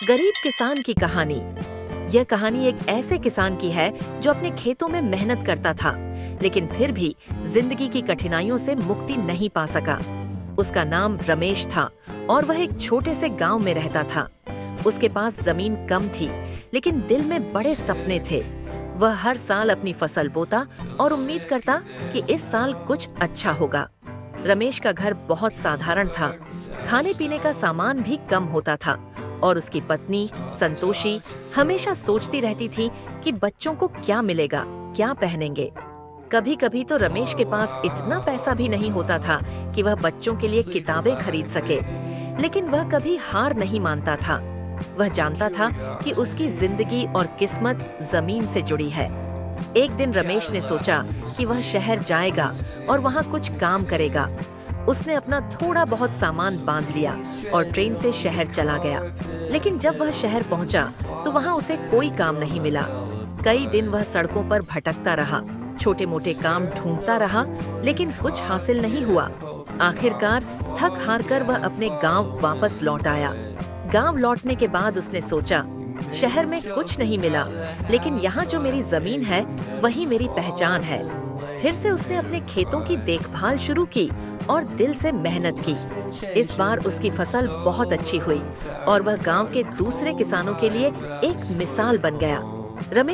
गरीब किसान की कहानी। यह कहानी एक ऐसे किसान की है जो अपने खेतों में मेहनत करता था, लेकिन फिर भी जिंदगी की कठिनाइयों से मुक्ति नहीं पा सका। उसका नाम रमेश था और वह एक छोटे से गांव में रहता था। उसके पास जमीन कम थी, लेकिन दिल में बड़े सपने थे। वह हर साल अपनी फसल बोता और उम्मीद करता कि इस साल कुछ अच्छा होगा। रमेश का घर बहुत साधारण था, खाने पीने का सामान भी कम होता था और उसकी पत्नी संतोषी हमेशा सोचती रहती थी कि बच्चों को क्या मिलेगा, क्या पहनेंगे। कभी कभी तो रमेश के पास इतना पैसा भी नहीं होता था कि वह बच्चों के लिए किताबें खरीद सके, लेकिन वह कभी हार नहीं मानता था। वह जानता था कि उसकी जिंदगी और किस्मत जमीन से जुड़ी है। एक दिन रमेश ने सोचा कि वह शहर जाएगा और वहाँ कुछ काम करेगा। उसने अपना थोड़ा बहुत सामान बांध लिया और ट्रेन से शहर चला गया। लेकिन जब वह शहर पहुंचा तो वहां उसे कोई काम नहीं मिला। कई दिन वह सड़कों पर भटकता रहा, छोटे मोटे काम ढूंढता रहा, लेकिन कुछ हासिल नहीं हुआ। आखिरकार थक हार कर वह अपने गांव वापस लौट आया। गांव लौटने के बाद उसने सोचा, शहर में कुछ नहीं मिला, लेकिन यहाँ जो मेरी जमीन है वही मेरी पहचान है। फिर से उसने अपने खेतों की देखभाल शुरू की और दिल से मेहनत की। इस बार उसकी फसल बहुत अच्छी हुई और वह गांव के दूसरे किसानों के लिए एक मिसाल बन गया। रमेश